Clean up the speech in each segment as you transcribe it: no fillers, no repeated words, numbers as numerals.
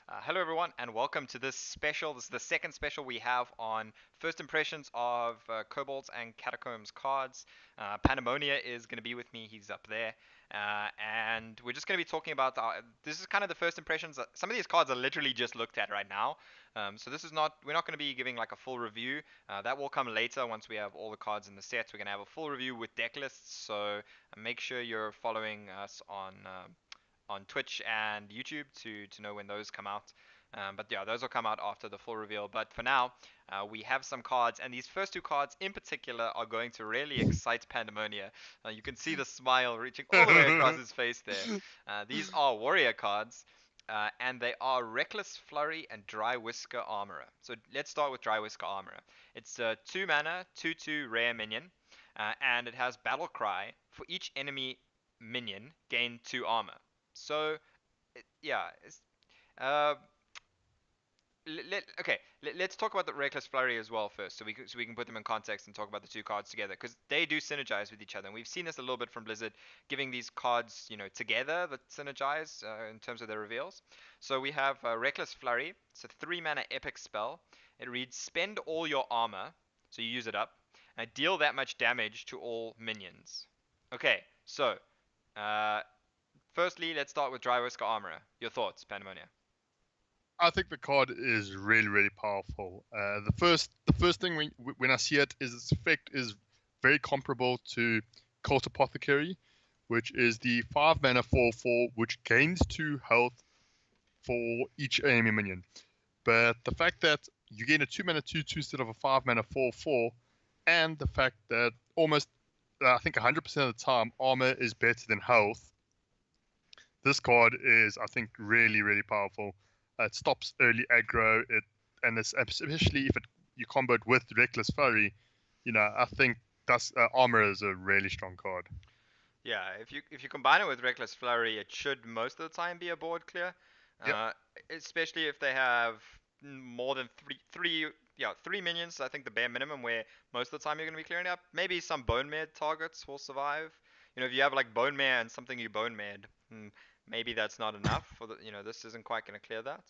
Hello, everyone, and welcome to this special. This is the second special we have on first impressions of Kobolds and Catacombs cards. Pand3m0nia is going to be with me. He's up there. And we're just going to be talking about this is kind of the first impressions. Some of these cards are literally just looked at right now. So this is not, we're not going to be giving like a full review. That will come later once we have all the cards in the set. We're going to have a full review with deck lists. So make sure you're following us on Twitch and YouTube to know when those come out. But yeah, those will come out after the full reveal. But for now, we have some cards, and these first two cards in particular are going to really excite Pand3m0nia. You can see the smile reaching all the way across his face there. These are warrior cards, and they are Reckless Flurry and Dry Whisker Armorer. So let's start with Dry Whisker Armorer. It's a 2 mana, 2/2 rare minion, and it has Battle Cry. For each enemy minion, gain 2 armor. So, yeah, uh, okay. Let's talk about the Reckless Flurry as well first, so we can put them in context and talk about the two cards together because they do synergize with each other. And we've seen this a little bit from Blizzard, giving these cards, together that synergize in terms of their reveals. So we have Reckless Flurry. It's a 3 mana epic spell. It reads: spend all your armor, so you use it up, and deal that much damage to all minions. Okay, so uh, firstly, let's start with Dry Whisker Armorer. Your thoughts, Pand3m0nia? I think the card is really, really powerful. The first thing when I see it is its effect is very comparable to Cult Apothecary, which is the 5 mana 4/4, which gains 2 health for each enemy minion. But the fact that you gain a 2 mana 2/2 instead of a 5 mana 4/4, and the fact that almost I think 100% of the time armor is better than health. This card is, I think, really, really powerful. It stops early aggro. And it's especially if you combo it with Reckless Flurry. I think that's armor is a really strong card. Yeah, if you combine it with Reckless Flurry, it should most of the time be a board clear. Yep. Uh, Especially if they have more than three minions. I think the bare minimum where most of the time you're going to be clearing up. Maybe some bone mare targets will survive. If you have like bone mare and something you bone mared, maybe that's not enough for the. This isn't quite going to clear that.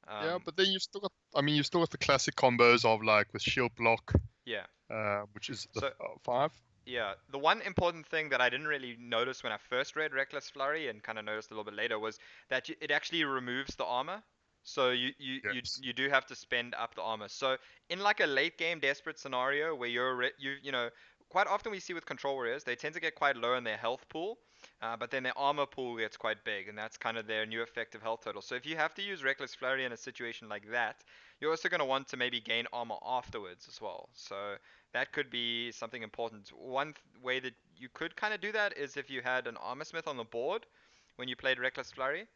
Yeah, Um, but then you've still got the classic combos of like with shield block, yeah. which is the So 5. yeah, the one important thing that I didn't really notice when I first read Reckless Flurry and kind of noticed a little bit later was that it actually removes the armor. So Yes. you do have to spend up the armor. So in like a late game desperate scenario where quite often we see with control warriors they tend to get quite low in their health pool, but then their armor pool gets quite big, and that's kind of their new effective health total. So if you have to use Reckless Flurry in a situation like that, you're also going to want to maybe gain armor afterwards as well. So that could be something important. One way that you could kind of do that is if you had an armor smith on the board when you played Reckless Flurry.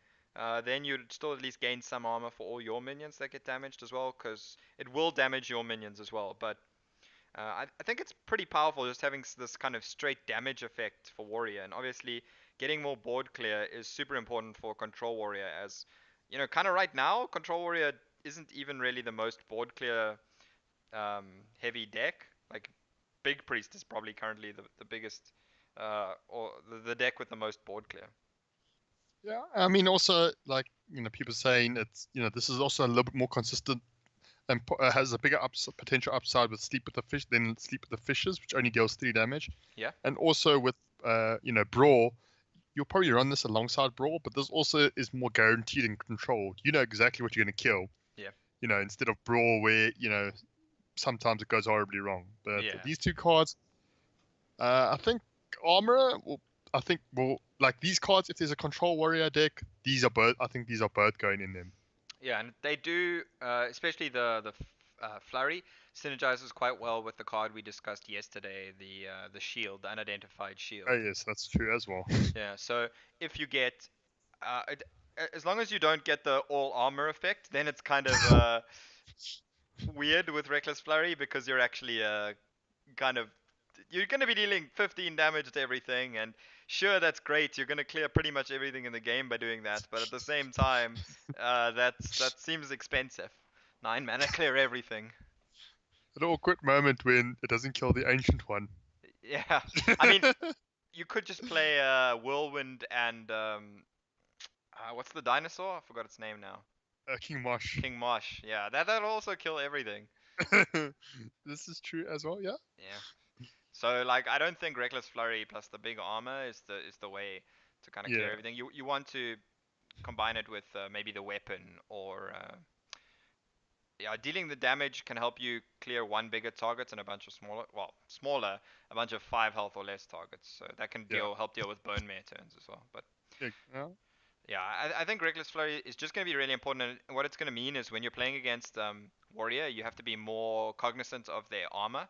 Then you'd still at least gain some armor for all your minions that get damaged as well, because it will damage your minions as well. But I think it's pretty powerful just having this kind of straight damage effect for warrior, and obviously getting more board clear is super important for control warrior. As kind of right now, control warrior isn't even really the most board clear heavy deck. Like Big Priest is probably currently the biggest, or the deck with the most board clear. Yeah, I mean, also like people saying this is also a little bit more consistent and has a bigger potential upside with Sleep with the Fish than Sleep with the Fishes, which only deals 3 damage. Yeah. And also with Brawl, you'll probably run this alongside Brawl, but this also is more guaranteed and controlled. You know exactly what you're going to kill. Yeah. Instead of Brawl where sometimes it goes horribly wrong. But Yeah. these two cards, I think Armorer. I think like these cards. If there's a Control Warrior deck, these are both. I think these are both going in them. Yeah, and they do, especially the flurry synergizes quite well with the card we discussed yesterday, the shield, the unidentified Oh shield. yes, that's true as well. Yeah, so if you get, as long as you don't get the all armor effect, then it's kind of weird with Reckless Flurry because you're actually kind of you're going to be dealing 15 damage to everything, and sure, that's great. You're going to clear pretty much everything in the game by doing that, but at the same time, that seems expensive. 9 mana clear everything. An awkward moment when it doesn't kill the ancient one. Yeah, I mean, you could just play Whirlwind and what's the dinosaur? I forgot its name now. King Mosh. King Mosh. Yeah, that'll also kill everything. This is true as well. Yeah. Yeah. So like I don't think Reckless Flurry plus the big armor is the way to kind of clear Yeah. everything. You want to combine it with maybe the weapon or yeah, dealing the damage can help you clear one bigger target and a bunch of smaller, a bunch of 5 health or less targets. So that can Yeah. help deal with bone mare turns as well. But Yeah. Yeah. yeah, I think Reckless Flurry is just going to be really important. And what it's going to mean is when you're playing against Warrior, you have to be more cognizant of their armor.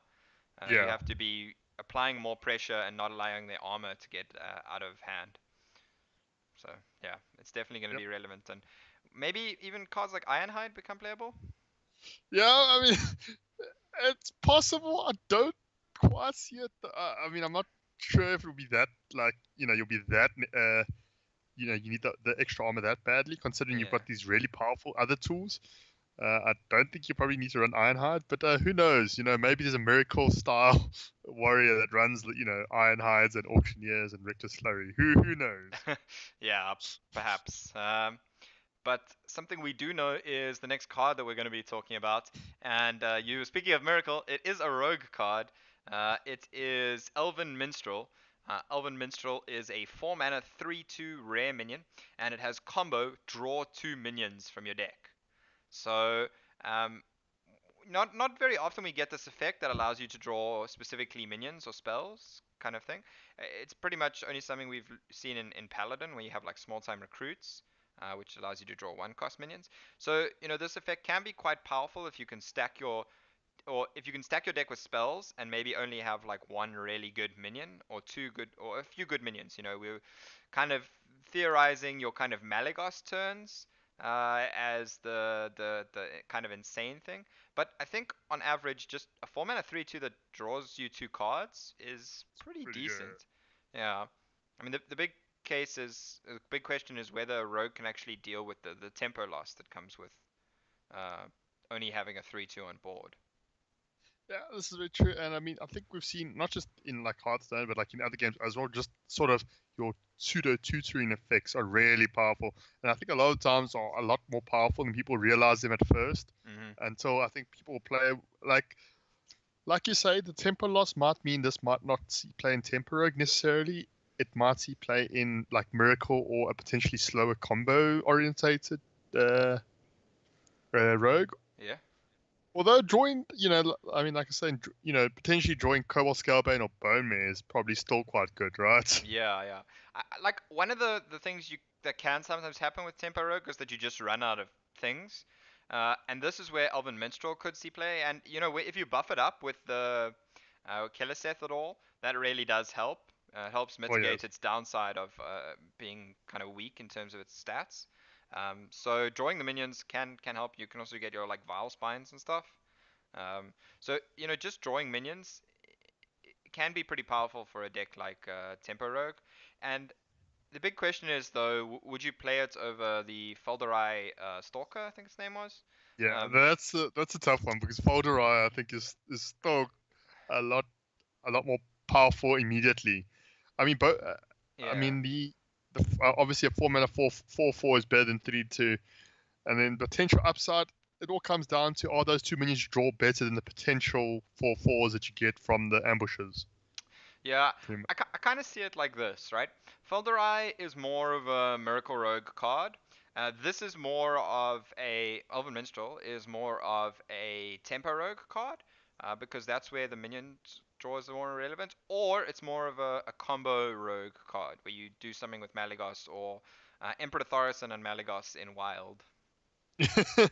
You Yeah. have to be applying more pressure and not allowing their armor to get out of hand. So yeah, it's definitely going to Yep. be relevant. And maybe even cards like Ironhide become playable. Yeah. I mean, it's possible. I don't quite see it. I mean, I'm not sure if it'll be that like you'll be that you need the extra armor that badly, considering you've Yeah. got these really powerful other tools. I don't think you probably need to run Ironhide, but who knows? Maybe there's a miracle style warrior that runs, Ironhides and Auctioneers and Reckless Flurry. Who knows? Yeah, perhaps. But something we do know is the next card that we're going to be talking about. And you speaking of miracle, it is a rogue card. It is Elven Minstrel. Elven Minstrel is a 4 mana 3/2 rare minion, and it has combo draw 2 minions from your deck. So um, not very often we get this effect that allows you to draw specifically minions or spells kind of thing. It's pretty much only something we've seen in Paladin where you have like small time recruits, which allows you to draw 1 cost minions. So this effect can be quite powerful if you can stack your deck with spells and maybe only have like one really good minion or two good or a few good minions. We're kind of theorizing your kind of Malagos turns as the kind of insane thing. But I think on average, just a 4 mana 3/2 that draws you 2 cards is It's pretty pretty good. decent. Yeah, I mean the big question is whether a rogue can actually deal with the tempo loss that comes with uh, only having a 3/2 on board. Yeah, this is very true. And I mean, I think we've seen not just in like Hearthstone, but like in other games as well, just sort of your pseudo tutoring effects are really powerful. And I think a lot of times are a lot more powerful than people realize them at first. Hmm. Until I think people play like you say, the tempo loss might mean this might not see play in tempo rogue necessarily. It might see play in like miracle or a potentially slower combo orientated uh, rogue. Yeah. Although drawing, I mean, like I said, potentially drawing Cobalt Scalebane or Bone Mare is probably still quite good, right? Yeah, yeah. Like one of the things that can sometimes happen with Tempo Rogue is that you just run out of things, and this is where Elven Minstrel could see play. And if you buff it up with the Keleseth at all, that really does help. It helps Oh mitigate yes. its downside of being kind of weak in terms of its stats. So drawing the minions can help. You can also get your like Vile Spines and stuff. So just drawing minions can be pretty powerful for a deck like Tempo Rogue. And the big question is though, would you play it over the Felderai Stalker? I think its name was. Yeah, Um, that's a tough one because Folderai I think is still a lot more powerful immediately. I mean, I yeah, mean obviously a 4 mana 4/4 is better than 3/2, and then potential upside. It all comes down to are those 2 minions you draw better than the potential 4/4s that you get from the ambushes. yeah. Pretty much. I kind of see it like this, right? Felderai is more of a Miracle Rogue card. This is more of Elven Minstrel is more of a Tempo Rogue card, because that's where the minion draws are more relevant. Or it's more of a combo Rogue card where you do something with Malagos or Emperor Thaurissan and Malagos in Wild. It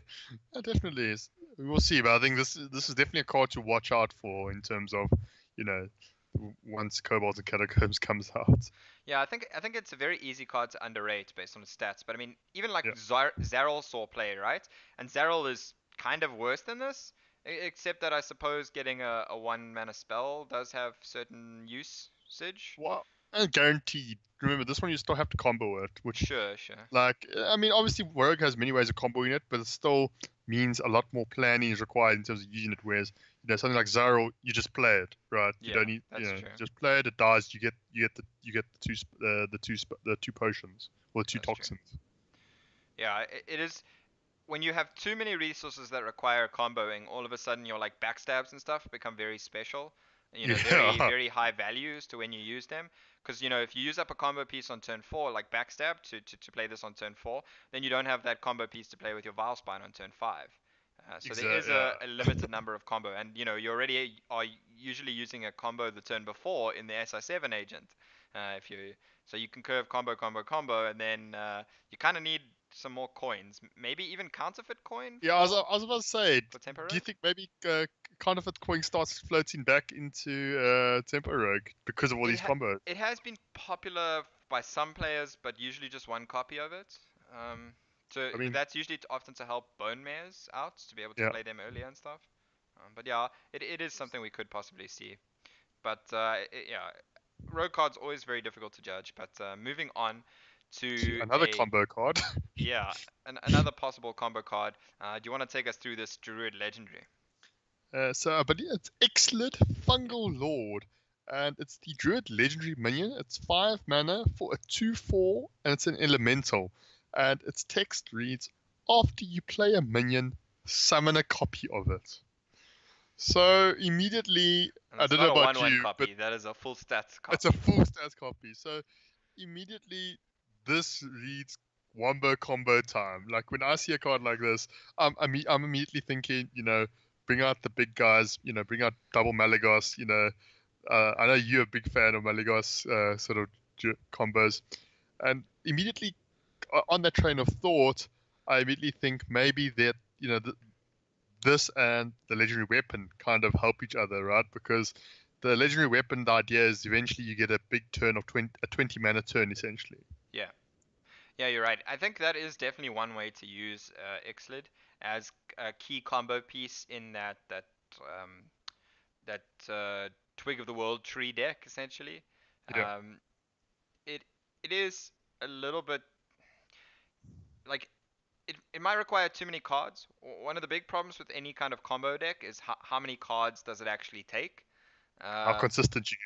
definitely is. We will see, but I think this is definitely a card to watch out for in terms of, you know, once Kobolds and Catacombs comes out. Yeah, I think it's a very easy card to underrate based on its stats. But I mean, even like Yeah. Zarel saw play, right? And Zarel is kind of worse than this, except that I suppose getting a 1 mana spell does have certain usage. Well, and guaranteed. Remember, this one you still have to combo it, which, Sure, sure. like, I mean, obviously Rogue has many ways of comboing it, but it still means a lot more planning is required in terms of using it. Whereas, something like Zaro, you just play it, right? You Yeah, don't need, that's true. just play it. It dies. You get the two potions or the two That's true. toxins. Yeah, it is. when you have too many resources that require comboing, all of a sudden your like backstabs and stuff become very special. Very Yeah, very high values to when you use them. Because if you use up a combo piece on turn four, like backstab to play this on turn four, then you don't have that combo piece to play with your Vilespine on turn five. So there is exactly. a limited number of combo, and you already are usually using a combo the turn before in the SI7 agent. If you So you can curve combo combo combo, and then you kind of need some more coins, maybe even counterfeit coin Yeah, I was about to say, for Tempo do you Rogue. think maybe Counterfeit Coin starts floating back into Tempo Rogue because of all It these ha- combos? it has been popular by some players, but usually just one copy of it. Um, I mean, that's usually often to help bone mares out to be able to yeah. play them earlier and stuff. But yeah, it is something we could possibly see. But yeah, rogue cards always very difficult to judge. But moving on To to another combo card. another possible combo card. Do you want to take us through this Druid Legendary? So I believe it's Excellent Fungal Lord. And it's the Druid Legendary Minion. It's 5 mana for a 2/4, and it's an elemental. And its text reads, after you play a minion, summon a copy of it. So immediately, And I it's don't know not a about 1/1 you, but copy. That is a full stats it's a copy. full stats copy. So immediately, this reads wombo combo time. Like when I see a card like this, I'm immediately thinking, bring out the big guys, bring out double Malagos. I know you're a big fan of Malagos sort of combos, and immediately on that train of thought, I immediately think maybe that this and the legendary weapon kind of help each other, right? Because the legendary weapon, the idea is eventually you get a big turn of 20 mana turn essentially. Yeah. Yeah, you're right. I think that is definitely one way to use Ixlid as a key combo piece in um, that Twig of the World tree deck, essentially. Yeah, Um, it it is a little bit like it might require too many cards. One of the big problems with any kind of combo deck is how many cards does it actually take. how Uh, consistent you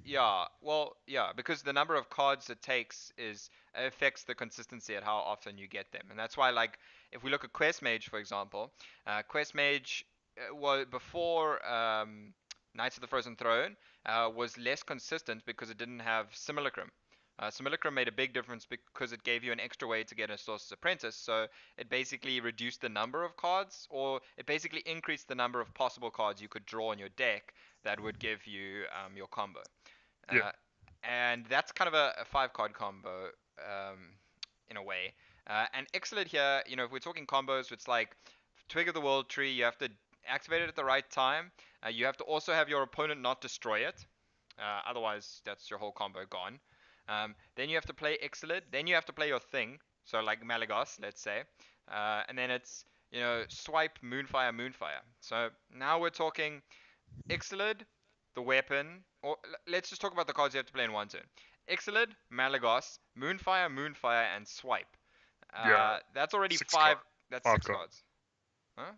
Yeah, well, yeah, because the number of cards it takes is affects the consistency at how often you get them, and that's why, like, if we look at Quest Mage, for example, Quest Mage was before Knights of the Frozen Throne was less consistent because it didn't have Simulacrum. Simulacrum made a big difference because it gave you an extra way to get a Sorcerer's Apprentice, so it basically reduced the number of cards, or it basically increased the number of possible cards you could draw in your deck that would give you your combo. get. Uh, and that's kind of a five card combo in a way. And Excellent here, if we're talking combos, it's like Twig of the World Tree, you have to activate it at the right time. You have to also have your opponent not destroy it. Otherwise, that's your whole combo gone. Then you have to play Excellent. Then you have to play your thing. So like Malagos, let's say. And then it's, swipe Moonfire, Moonfire. So now we're talking Ixalid, the weapon, or let's just talk about the cards you have to play in one turn. Ixalid, Malagos, Moonfire, Moonfire, and Swipe. Yeah, That's already six card, five. That's 5 six cards. cards. Huh?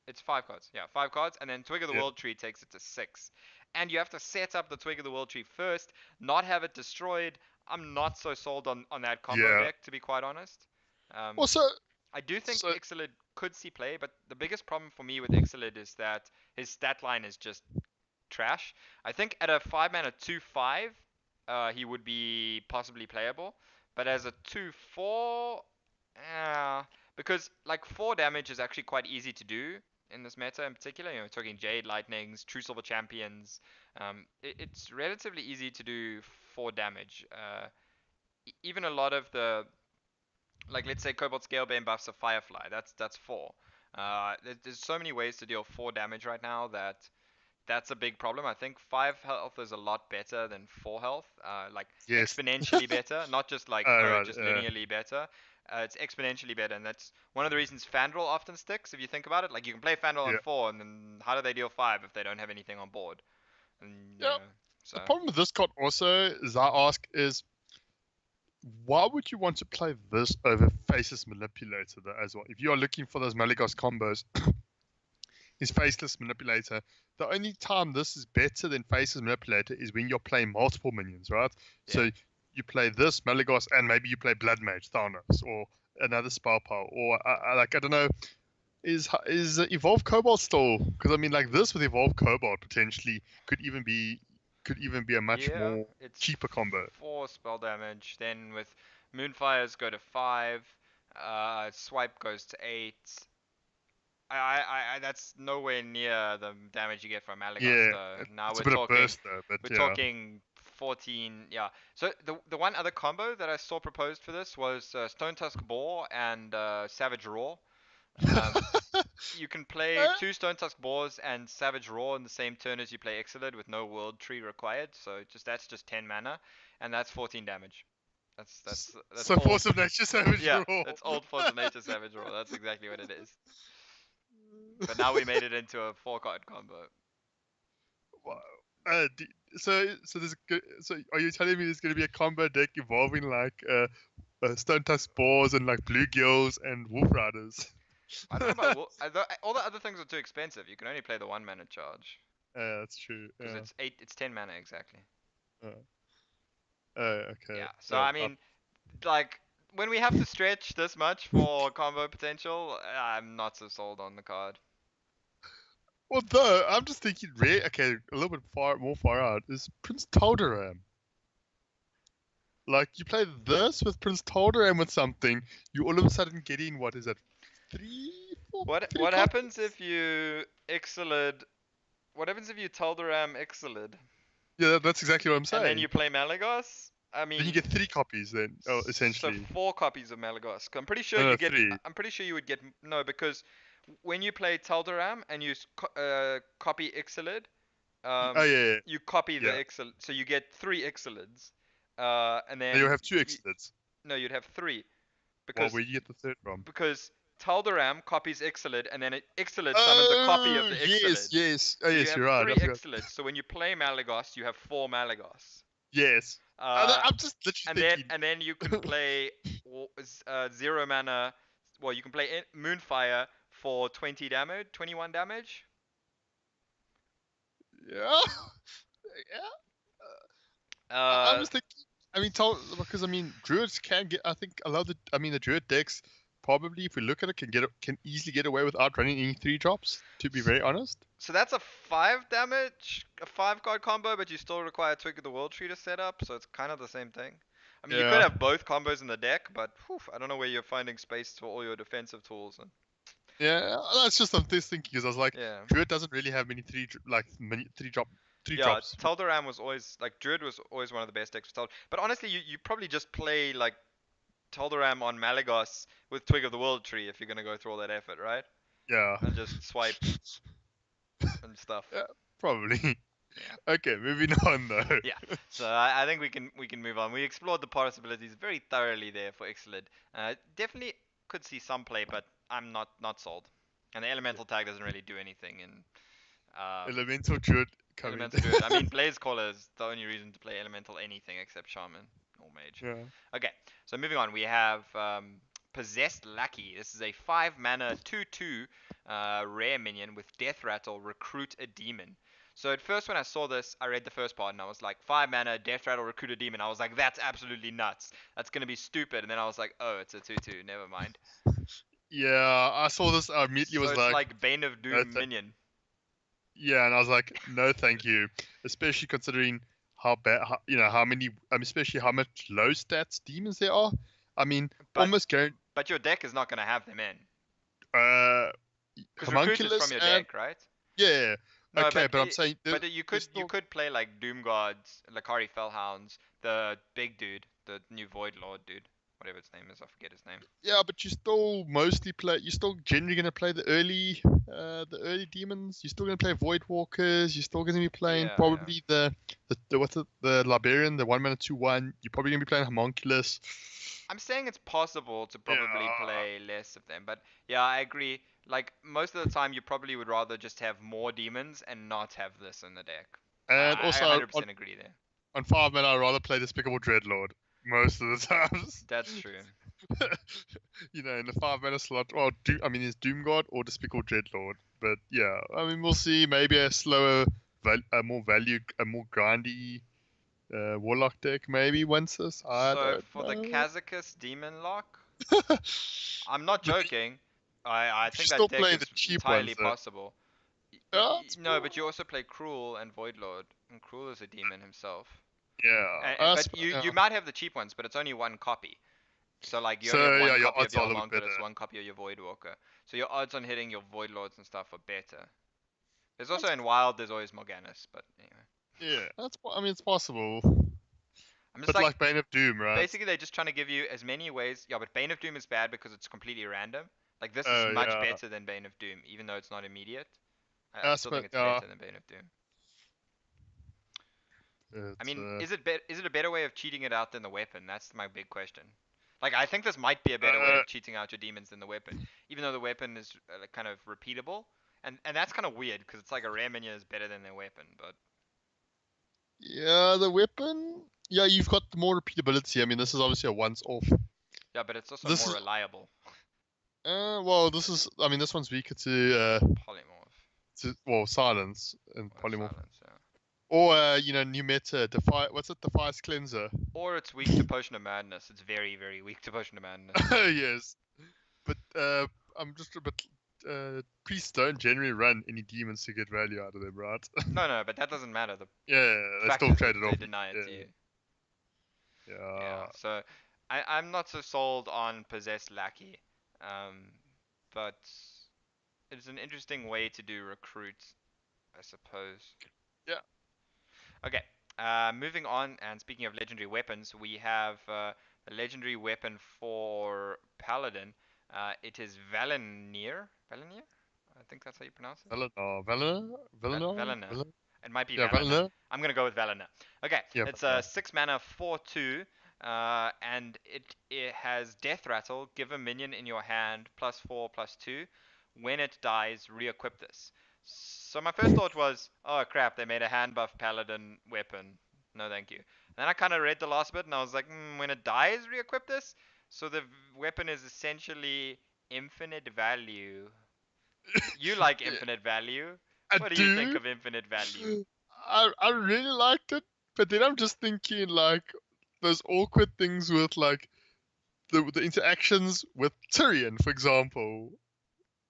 It's five cards. Yeah, five cards, and then Twig of the Yeah, World Tree takes it to six. And you have to set up the Twig of the World Tree first, not have it destroyed. I'm not so sold on that combo yeah. deck, to be quite honest. Um, Also, I do think so Ixalid could see play, but the biggest problem for me with Ixalid is that his stat line is just trash. I think at a 5 mana 2/5, he would be possibly playable. But as a 2/4, uh, because like 4 damage is actually quite easy to do in this meta in particular. Talking Jade Lightnings, True Silver Champions. It's relatively easy to do 4 damage. Even a lot of the, like, let's say Cobalt Scalebane buffs a Firefly. That's 4. There's so many ways to deal 4 damage right now that's a big problem. I think 5 health is a lot better than 4 health, like yes. exponentially better, not just like Right. just linearly better. It's exponentially better, and that's one of the reasons Fandral often sticks. If you think about it, like you can play Fandral on Yeah. 4, and then how do they deal 5 if they don't have anything on board? And Yeah. so The problem with this card also is I ask is why would you want to play this over Faceless Manipulator though, as well? If you are looking for those Malagos combos, is Faceless Manipulator. The only time this is better than Faceless Manipulator is when you're playing multiple minions, right? yeah, So you play this Malagos and maybe you play Blood Mage Thanos or another spell power, or I don't know. Is Evolve Cobalt still? Because I mean, like this with Evolve Cobalt potentially could even be a much Yeah, more it's cheaper combo. 4 spell damage. Then with Moonfires go to 5. Swipe goes to 8. That's nowhere near the damage you get from Malygos Yeah, though. Now it's a bit of burst though, but we're yeah. talking 14. Yeah. So the one other combo that I saw proposed for this was Stone Tusk Boar and Savage Roar. Um, you can play 2 Stone Tusk Boars and Savage Roar in the same turn as you play Exilid with no World Tree required. So that's just 10 mana, and that's 14 damage. That's So old. Force of Nature Savage Yeah, Roar. that's old Force of Nature Savage Roar. That's exactly what it is. But now we made it into a 4 card combo. Wow. So are you telling me there's going to be a combo deck involving like Stone Tusk Boars and like Bluegills and Wolf Riders? I don't know about all the other things are too expensive. You can only play the 1 mana charge That's true. because Yeah. it's 10 mana exactly. Uh, okay. Yeah. So I mean, like when we have to stretch this much for combo potential, I'm not so sold on the card. Although I'm just thinking, okay, a little bit more far out is Prince Taldaram. Like you play this with Prince Taldaram with something, you all of a sudden get in what is that, What happens if you Exilid? What happens if you Taldaram Exilid? Yeah, that's exactly what I'm saying. And then you play Malygos? I mean, then you get 3 copies then, essentially. So 4 copies of Malygos. I'm pretty sure No, you get. 3. I'm pretty sure you would get no because when you play Taldaram and you copy Exilid, Oh yeah. you copy the Yeah. Exilid, so you get 3 Exilids, and then No, you have 2 Exilids. No, you'd have 3 Well, where do you get the third from? because Taldaram copies Exilid, and then Exilid summons a copy of the Exilid. Yes. Oh, so yes, you you're have right. 3 Exilids. So when you play Malygos, you have 4 Malygos. Yes. I'm just literally thinking. And then you can play 0 mana. Well, you can play Moonfire for 20 damage, 21 damage. Yeah. I'm just thinking. I mean, because I mean, druids can get. I think a lot of the druid decks probably, if we look at it, can easily get away without running any 3-drops. To be very honest. So that's a 5 damage, a 5-card combo, but you still require Twig of the World Tree to set up. So it's kind of the same thing. I mean, you could have both combos in the deck, but I don't know where you're finding space for all your defensive tools. Yeah, that's just I'm just thinking because I was like, druid doesn't really have many 3-drop. Drops. Taldaram was always like Druid was always one of the best decks for Taldaram. But honestly, you probably just play like Taldaram on Malygos with Twig of the World Tree if you're gonna go through all that effort, right? Yeah. And just swipe and stuff. Yeah, probably. Yeah. Okay, moving on though. Yeah. So I think we can move on. We explored the possibilities very thoroughly there for Exilid. Definitely could see some play, but I'm not sold. And the elemental tag doesn't really do anything in Elemental Druid. Elemental Druid. I mean, Blaze Caller is the only reason to play Elemental anything except Shaman or Mage. Yeah. Okay, so moving on, we have Possessed Lackey. This is a 5 mana 2/2 rare minion with Death Rattle, recruit a demon. So at first when I saw this, I read the first part and I was like, 5 mana, Death Rattle, recruit a demon. I was like, that's absolutely nuts. That's going to be stupid. And then I was like, oh, it's a 2/2. Never mind. Yeah, I saw this. I immediately was it's like Bane of Doom minion. Yeah, and I was like, no, thank you. Especially considering how bad, how many, especially how much low stats demons there are. I mean, almost guaranteed. But your deck is not going to have them in. Because recruit is from your deck, right? Yeah. No, okay, but I'm saying. But you could play like Doom Guards, Lakari Fellhounds, the big dude, the new Void Lord dude. Whatever its name is, I forget his name. Yeah, but you still you're still generally going to play the early demons. You're still going to play Void Walkers. You're still going to be playing probably the Liberian, the 1 mana 2/1. You're probably going to be playing Homunculus. I'm saying it's possible to probably play less of them, but yeah, I agree. Like most of the time, you probably would rather just have more demons and not have this in the deck. And also, I 100% agree there. On 5 mana, I'd rather play Despicable Dreadlord. Most of the times. That's true. In the 5 mana slot, it's Doomguard or Despicable Dreadlord. But yeah, I mean, we'll see. Maybe a slower, a more grindy Warlock deck maybe wins this. So for the Kazakus Demon Lock, I'm not But joking. I if you think that still deck play the is cheap entirely ones, though. possible. Yeah, it's No, but you also play Cruel and Voidlord, and Cruel is a demon himself. yeah. But you Yeah. might have the cheap ones, but it's only one copy. So like you only have So one yeah, your copy of odds are your a little bit Homunculus, better. one copy of your Voidwalker. So your odds on hitting your Voidlords and stuff are better. There's also That's in Wild, there's always Morganus, but anyway. yeah. I mean, it's possible. I'm just But like, like Bane of Doom, right? basically they're just trying to give you as many ways. Yeah, but Bane of Doom is bad because it's completely random. Like this is Oh much yeah. better than Bane of Doom, even though it's not immediate. I That's still but think it's yeah. better than Bane of Doom. I It's mean, is it a better way of cheating it out than the weapon? That's my big question. Like, I think this might be a better way uh of cheating out your demons than the weapon, even though the weapon is like, kind of repeatable, and that's kind of weird because it's like a rare minion is better than their weapon, but yeah, the weapon. Yeah, you've got more repeatability. I mean, this is obviously a once off. yeah, but it's also This more is reliable. well, this is. I mean, this one's weaker Polymorph to well silence and or polymorph. silence, yeah. Or new meta defy. What's it? Defiance cleanser. Or it's weak to Potion of Madness. It's very, very weak to Potion of Madness. Yes, but I'm just a bit. Priests don't generally run any demons to get value out of them, right? No, no, but that doesn't matter. The Yeah, they fact still is trade that it they off. deny it Yeah, to you. Yeah, yeah. so I'm not so sold on Possessed Lackey, um, but it's an interesting way to do recruit, I suppose. Yeah. Okay, moving on, and speaking of legendary weapons, we have a legendary weapon for Paladin. It is Valenir. Valenir? I think that's how you pronounce it. Valena. Valena. It might be Yeah, Valena. Valena. I'm gonna go with Valena. Okay, Yeah, it's a Valena. 6 mana 4/2, and it has Death Rattle. Give a minion in your hand +4/+2. When it dies, re-equip this. So my first thought was, oh crap, they made a hand buff paladin weapon. No, thank you. Then I kind of read the last bit and I was like, when it dies, re-equip this. So the weapon is essentially infinite value. You like Yeah, infinite value. I What do you think do. of infinite value? I really liked it, but then I'm just thinking like those awkward things with like the interactions with Tyrion, for example,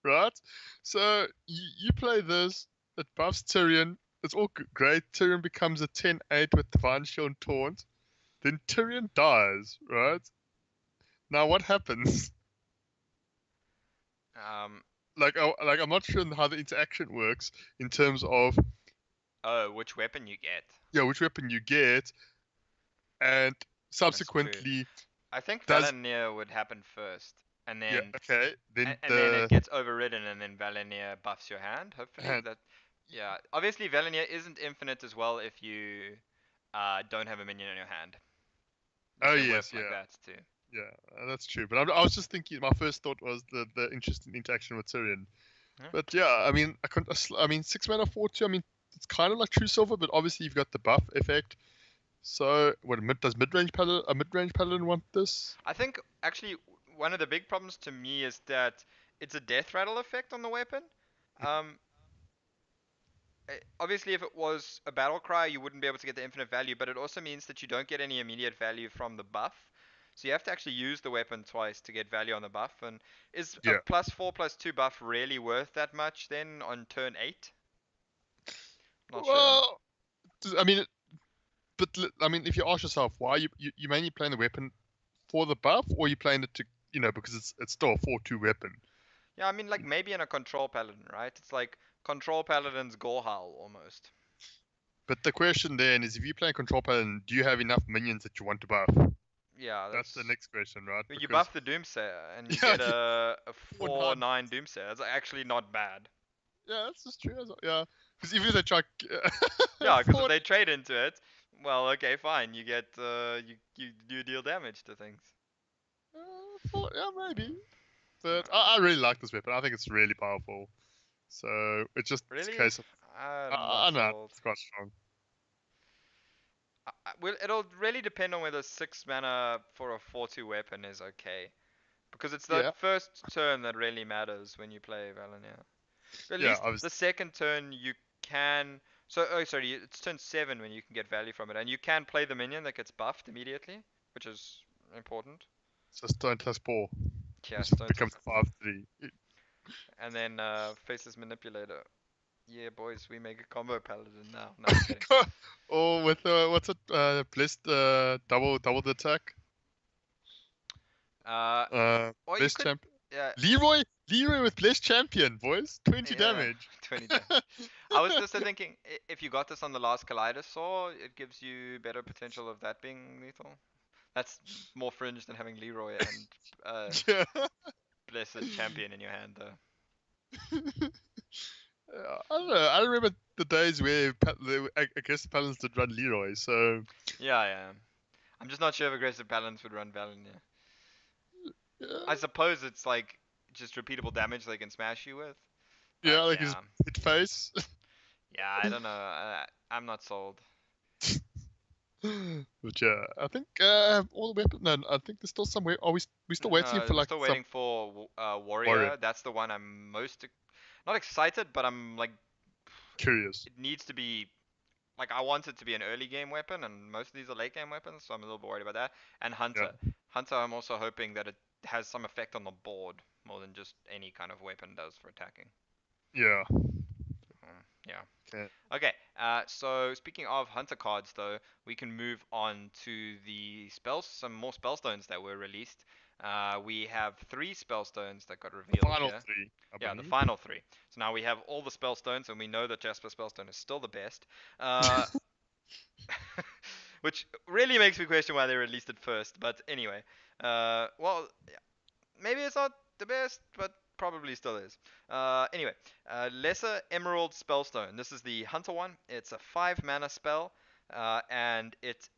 right? So you play this, it buffs Tyrion. It's all great. Tyrion becomes a 10/8 with Divine Shield and Taunt. Then Tyrion dies, right? Now what happens? Um, Like I'm not sure how the interaction works in terms of oh, which weapon you get? yeah which weapon you get, and That's true. subsequently I think does Valenir would happen first, and yeah then okay then and then it the gets overridden, and then Valenir buffs your hand. Hopefully and that. Yeah, obviously Valenir isn't infinite as well if you don't have a minion in your hand. It oh can work yes like yeah that too. yeah that's true. But I was just thinking my first thought was the interesting interaction with Tyrion. Yeah. But yeah, I mean I mean 6 mana 4/2. I mean it's kind of like True Silver, but obviously you've got the buff effect. So what does mid range paladin want this? I think actually one of the big problems to me is that it's a death rattle effect on the weapon. Um, Obviously, if it was a battle cry, you wouldn't be able to get the infinite value, but it also means that you don't get any immediate value from the buff. So you have to actually use the weapon twice to get value on the buff. And is a Yeah. +4/+2 buff really worth that much then on turn 8? Not sure. Well, I mean, but I mean, if you ask yourself why you mainly playing the weapon for the buff, or you playing it to because it's still a 4/2 weapon. Yeah, I mean, like maybe in a control paladin, right? It's like control paladin's gore howl almost. But the question then is, if you play a control paladin, do you have enough minions that you want to buff? Yeah, That's the that's. next question, right? You Because buff the Doomsayer and you yeah, get a or 4 nine. 9 Doomsayer. It's actually not bad. Yeah, that's just true. Yeah, because even if they try Yeah, because if four, they trade into it, well, okay, fine. You get you deal damage to things. yeah, maybe. But Uh, I really like this weapon. I think it's really powerful. So it's a really, case of I'm not I know sold. it's quite strong. Well, it'll really depend on whether 6 mana for a 4/2 weapon is okay, because it's Yeah, that first turn that really matters when you play Valinor. At yeah. least I was the second turn you can. So, oh, sorry, it's turn 7 when you can get value from it, and you can play the minion that gets buffed immediately, which is important. So Stone plus 4, Yeah, which Stone becomes Tusk. 5-3. And then Faceless Manipulator. Yeah, boys, we make a combo paladin now. No, I'm kidding. Or with what's it? Blessed double the attack. Uh, or you Blessed could, champ. yeah, Leroy with blessed champion, boys. 20 yeah, damage. 20 damage. I was just thinking, if you got this on the last Kaleidosaur, it gives you better potential of that being lethal. That's more fringe than having Leroy and uh, Yeah. Blessed Champion in your hand, though. I don't know. I remember the days where I guess the Paladins did run Leroy, so Yeah, yeah. I'm just not sure if aggressive balance would run Valen. Yeah. yeah, I suppose it's like just repeatable damage they can smash you with. But yeah, like his yeah, hit face. yeah, I don't know. I'm not sold. But yeah, I think all the weapons. No, I think there's still somewhere. Are we still waiting No, for we're like still some waiting for warrior? Warrior. That's the one I'm most not excited, but I'm like, Curious. it needs to be like I want it to be an early game weapon, and most of these are late game weapons, so I'm a little bit worried about that. And Yeah, Hunter, I'm also hoping that it has some effect on the board more than just any kind of weapon does for attacking. yeah. Yeah. Okay. Okay. So speaking of Hunter cards, though, we can move on to the spells. Some more spellstones that were released. We have 3 spellstones that got The revealed final here. 3, I Yeah, the believe. final 3. So now we have all the spellstones, and we know that Jasper Spellstone is still the best. Uh, which really makes me question why they released it first. But anyway, well, yeah, maybe it's not the best, but probably still is. Anyway, Lesser Emerald Spellstone. This is the Hunter one. It's a 5 mana spell, and it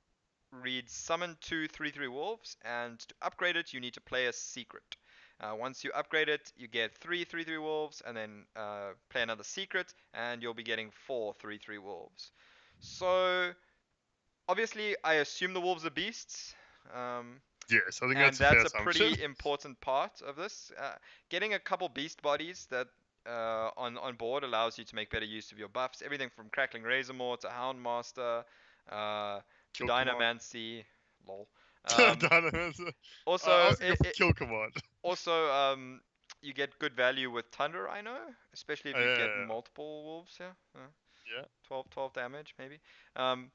reads Summon 2 3/3 wolves, and to upgrade it, you need to play a secret. Once you upgrade it, you get 3 3/3 wolves, and then play another secret, and you'll be getting 4 3/3 wolves. So obviously, I assume the wolves are beasts. Um, Yes, I think and that's a fair that's a assumption. pretty important part of this. Getting a couple beast bodies that on board allows you to make better use of your buffs. Everything from Crackling Razormaw to Houndmaster to Kill command. Dynamancy. Lol. Um, Dynamis. I also, was gonna go for kill command. also you get good value with Thunder Rhino, especially if you get Yeah, multiple wolves here. yeah. 12 damage maybe. Um,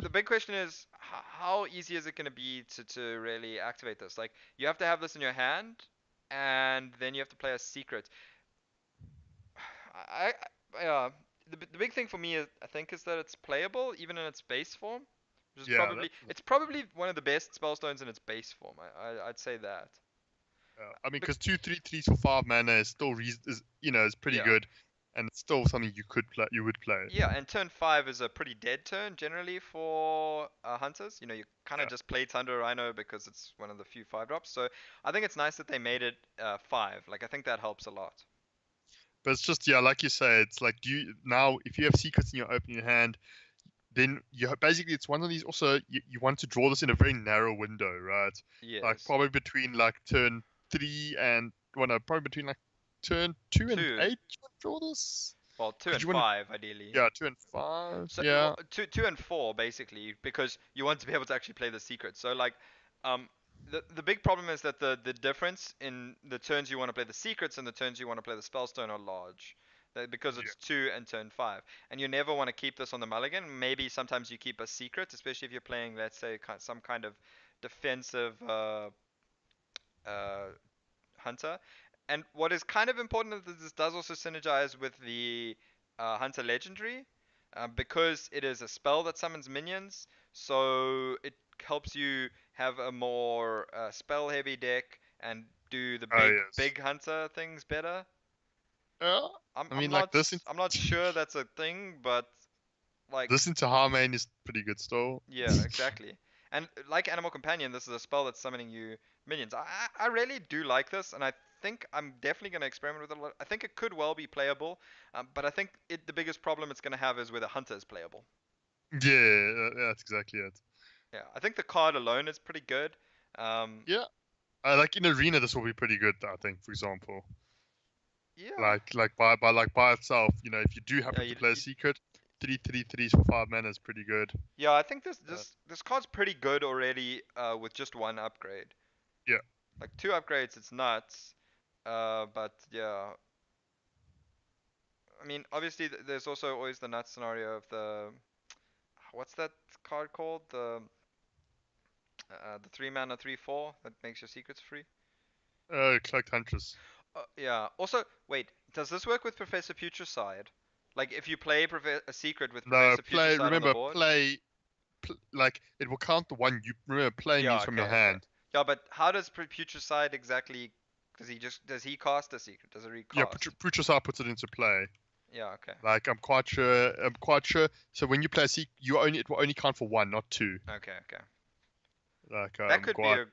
the big question is how easy is it going to be to really activate this? Like you have to have this in your hand, and then you have to play a secret. Yeah, the big thing for me is, I think, is that it's playable even in its base form, which is Yeah, probably one of the best spellstones in its base form. I'd say that. I mean, Bec- because 2/3 for 5 mana is still is pretty yeah. good, and it's still something you could play. You would play. Yeah, and turn 5 is a pretty dead turn generally for hunters. You kind of Yeah, just play Thunder Rhino because it's one of the few 5 drops. So I think it's nice that they made it 5. Like, I think that helps a lot. but it's just like you say, it's like do you now if you have secrets in your opening hand, then basically it's one of these. Also, you want to draw this in a very narrow window, right? Like Yes. probably between like turn 3 and probably between like turn 2 and 2. 8. You want to draw this? Well, 2 Because and you want 5 ideally. yeah 2 and 5. So Yeah, 2 and 4 basically because you want to be able to actually play the secret. So like um the big problem is that the difference in the turns you want to play the secrets and the turns you want to play the spellstone are large. Because yeah. it's 2 and turn 5. And you never want to keep this on the mulligan. Maybe sometimes you keep a secret, especially if you're playing, let's say, some kind of defensive uh, hunter. And what is kind of important is that this does also synergize with the hunter legendary, because it is a spell that summons minions. So it helps you have a more spell heavy deck and do the Oh big yes. hunter things better. Yeah. I'm I I'm mean, not like this I'm not sure that's a thing, but like, this into Harmane is pretty good still. yeah, exactly. And like Animal Companion, this is a spell that's summoning you minions. I really do like this, and I think I'm definitely going to experiment with it a lot. I think it could well be playable, but I think the biggest problem it's going to have is whether Hunter is playable. Yeah, that's exactly it. Yeah, I think the card alone is pretty good. Um, Yeah, like in arena, this will be pretty good. I think, for example, yeah, like by itself, if you do yeah, happen to play a secret, 3/3/3s for 5 mana is pretty good. yeah. I think this Uh, this this card's pretty good already with just one upgrade. yeah, Like 2 upgrades, it's nuts. But yeah, I mean, obviously there's also always the nuts scenario of what's that card called? The 3 mana 3/4 that makes your secrets free. Collect Huntress. Yeah. Also, wait, does this work with Professor Putricide? Like, if you play a secret with No, Professor play. Putricide on the Remember, board? like it will count the one you remember. Play Yeah. means from your Okay. Okay. hand. Yeah, but how does Putricide exactly? Does he cast a secret? Does it Yeah, recast? Putrasar puts it into play. Yeah. Okay. Like I'm quite sure. I'm quite sure. So when you play a secret, it will only count for one, not two. Okay. Okay. Like That could be quite.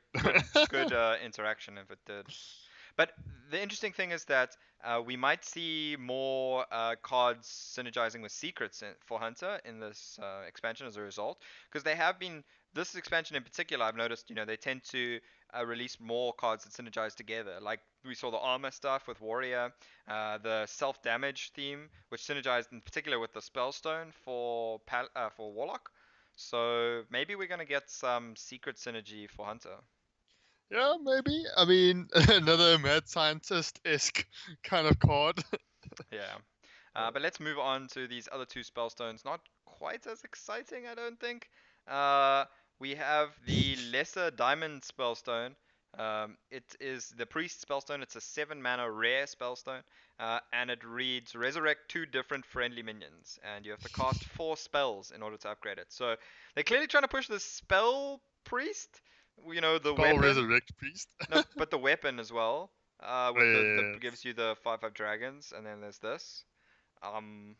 a good interaction if it did. But the interesting thing is that we might see more cards synergizing with secrets for Hunter in this expansion as a result, because they have been this expansion in particular. I've noticed, they tend to release more cards that synergize together. Like we saw the armor stuff with Warrior, the self damage theme, which synergized in particular with the Spellstone for Warlock. So maybe we're gonna get some secret synergy for Hunter. Yeah, maybe. I mean, another mad scientist-esque kind of card. Yeah. But let's move on to these other two spellstones. Not quite as exciting, I don't think. Uh, we have the Lesser Diamond spellstone. It is the Priest spellstone. It's a 7 mana rare spellstone. And it reads Resurrect 2 different friendly minions. And you have to cast 4 spells in order to upgrade it. So they're clearly trying to push the Spell Priest. The Spell weapon. Resurrect Priest. No, but the weapon as well. With the Yes. gives you the 5/5 dragons, and then there's this. Um,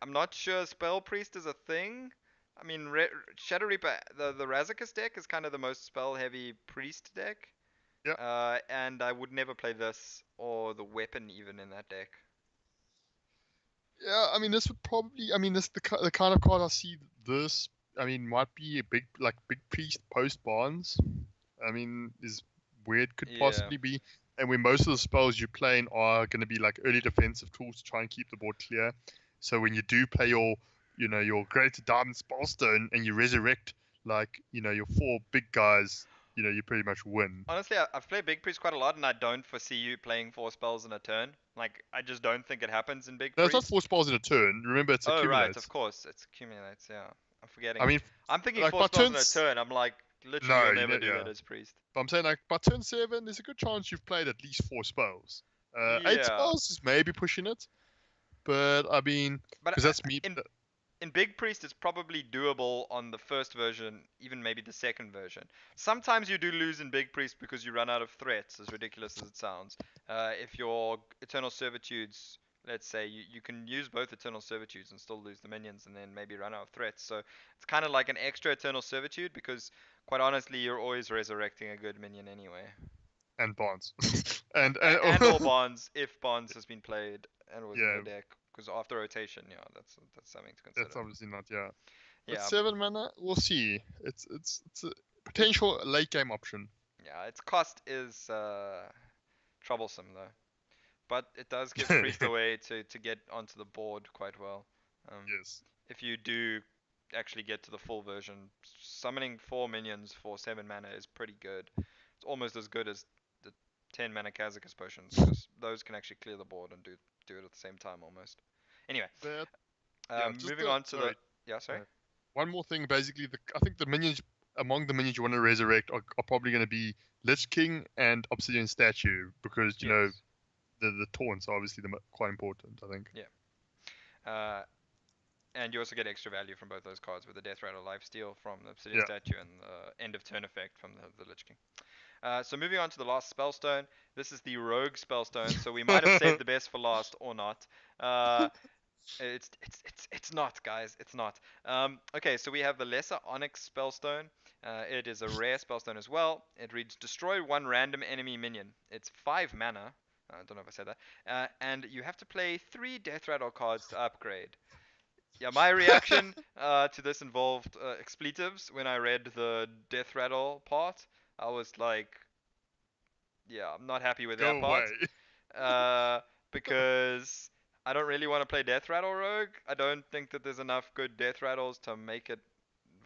I'm not sure Spell Priest is a thing. I mean, Shadow Reaper, the Razakis deck is kind of the most spell heavy priest deck. Yeah. And I would never play this or the weapon even in that deck. Yeah, I mean, this would probably. I mean, the kind of card I see this. I mean, might be a big priest post Barnes. I mean, is where it could Yeah. possibly be, and where most of the spells you play in are going to be like early defensive tools to try and keep the board clear. So when you do play your Greater Diamond Spellstone and you resurrect your 4 big guys, you pretty much win. Honestly, I've played Big Priest quite a lot, and I don't foresee you playing 4 spells in a turn. Like, I just don't think it happens in Big No, it's not Priest. 4 spells in a turn. Remember, it's Oh, right, of accumulates. course. It's accumulates, yeah. I'm I forgetting. mean, I'm thinking like four by spells in a turns, turn. I'm like, literally, no, you'll never do yeah. that as priest. But I'm saying like by turn 7, there's a good chance you've played at least 4 spells. 8 Yeah. spells is maybe pushing it, but I mean, But because that's me. in Big Priest, it's probably doable on the first version, even maybe the second version. Sometimes you do lose in Big Priest because you run out of threats, as ridiculous as it sounds. If your Eternal Servitudes, let's say, you can use both Eternal Servitudes and still lose the minions and then maybe run out of threats. So it's kind of like an extra Eternal Servitude because, quite honestly, you're always resurrecting a good minion anyway. And Bonds, and And or Bonds, if Bonds has been played and was in yeah, your deck. Because after rotation, yeah, that's something to that's consider. obviously not, yeah. But Yeah, 7 mana, we'll see. It's a potential late game option. yeah, its cost is troublesome though, but it does give Priest a Yes. way to get onto the board quite well. If you do actually get to the full version, summoning 4 minions for 7 mana is pretty good. It's almost as good as the 10 mana Kazakus potions because those can actually clear the board and do it at the same time almost. Anyway, But yeah, just moving on to the sorry. yeah, sorry. One more thing, basically, I think the minions among the minions you want to resurrect are probably going to be Lich King and Obsidian Statue because Yes. the taunts are obviously quite important. I think. Yeah. Uh, and you also get extra value from both those cards with the Death Rattle Lifesteal from the Obsidian Yeah. Statue and the End of Turn effect from the Lich King. So moving on to the last Spellstone. This is the Rogue Spellstone, so we might have saved the best for last or not. Uh, it's not, guys. It's not. Okay, so we have the Lesser Onyx Spellstone. It is a rare spellstone as well. It reads Destroy 1 random enemy minion. It's 5 mana. I don't know if I said that. And you have to play 3 Death Rattle cards to upgrade. Yeah, my reaction to this involved expletives when I read the Death Rattle part. I was like, yeah, I'm not happy with that Go away. part. Uh, because I don't really want to play Death Rattle Rogue. I don't think that there's enough good Death Rattles to make it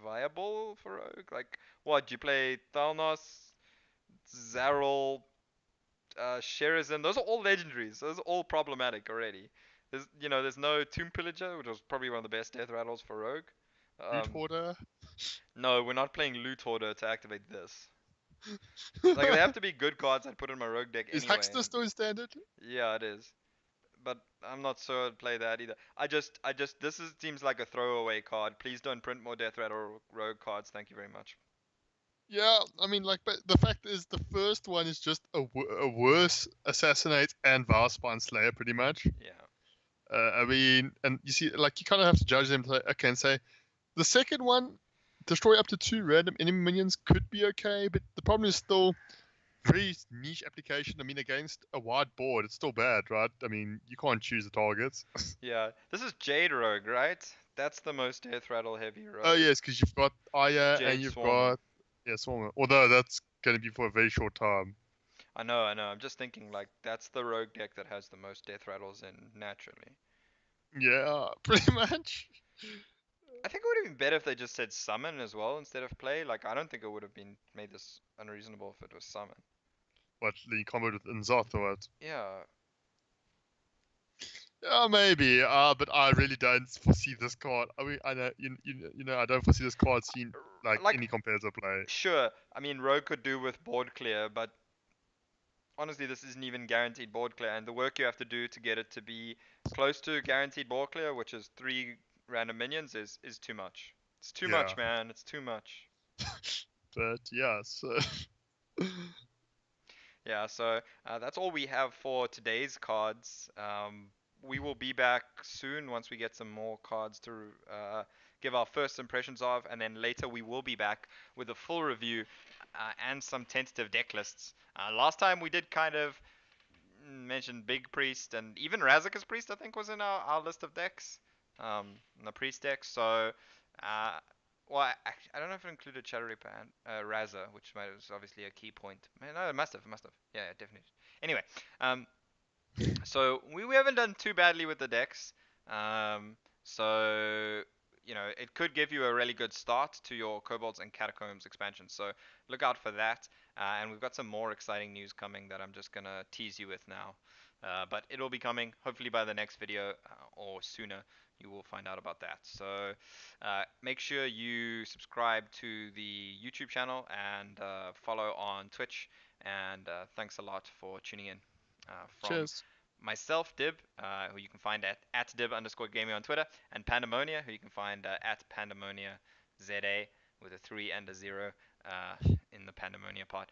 viable for Rogue. Like, what? You play Thalnos, Zarol, Sherazin. Those are all legendaries. Those are all problematic already. There's no Tomb Pillager, which was probably one of the best death rattles for Rogue. Root Um, Hoarder. no, we're not playing Loot Hoarder to activate this. Like they have to be good cards I'd put in my Rogue deck Is anyway. Huckster still in standard? Yeah, it is. But I'm not sure I'd play that either. This seems like a throwaway card. Please don't print more Death Rattle Rogue cards. Thank you very much. Yeah, I mean, like, but the fact is, the first one is just a worse Assassinate and Valspine Slayer, pretty much. Yeah. I mean, and you see, like, you kind of have to judge them, okay, and say, the second one, destroy up to 2 random enemy minions could be okay, but the problem is still very niche application. I mean, against a wide board, it's still bad, right? I mean, you can't choose the targets. Yeah. This is Jade Rogue, right? That's the most Death Rattle heavy Oh, Rogue. yes, because you've got Aya and Jade you've Swarmer. got, yeah, Swarmer. Although that's going to be for a very short time. I know, I know. I'm just thinking like that's the Rogue deck that has the most Death Rattles in naturally. Yeah, pretty much. I think it would have been better if they just said summon as well instead of play. Like I don't think it would have been made this unreasonable if it was summon. What, the combo with Nzoth or what? Yeah. Yeah, maybe. But I really don't foresee this card. I mean, I know I don't foresee this card seeing like Like any competitor play. sure, I mean Rogue could do with board clear, but honestly this isn't even guaranteed board clear and the work you have to do to get it to be close to guaranteed board clear, which is 3 random minions is too much. It's too Yeah, much, man. It's too much. but yeah. So Yeah, so that's all we have for today's cards. We will be back soon once we get some more cards to give our first impressions of, and then later we will be back with a full review and some tentative deck lists. Last time we did kind of mention Big Priest and even Razaka's Priest, I think, was in our list of decks, in the Priest deck. So, uh, well, I don't know if it included Shadow Pan, Raza, which was obviously a key point. No, it must have, Yeah, yeah, definitely. Anyway, um, so we haven't done too badly with the decks. So it could give you a really good start to your Kobolds and Catacombs expansion. So look out for that. And we've got some more exciting news coming that I'm just gonna tease you with now. But it'll be coming hopefully by the next video or sooner. You will find out about that. So make sure you subscribe to the YouTube channel and follow on Twitch. And thanks a lot for tuning in. From cheers. myself, Dib, who you can find at Dib_gaming on Twitter, and Pand3m0nia, who you can find at Pand3m0nia with a 3 and a 0 in the Pand3m0nia part.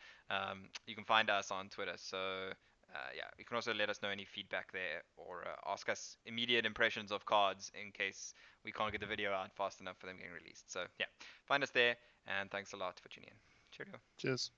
You can find us on Twitter, so yeah, you can also let us know any feedback there or ask us immediate impressions of cards in case we can't get the video out fast enough for them getting released. So yeah, find us there, and thanks a lot for tuning in. Cheerio. Cheers.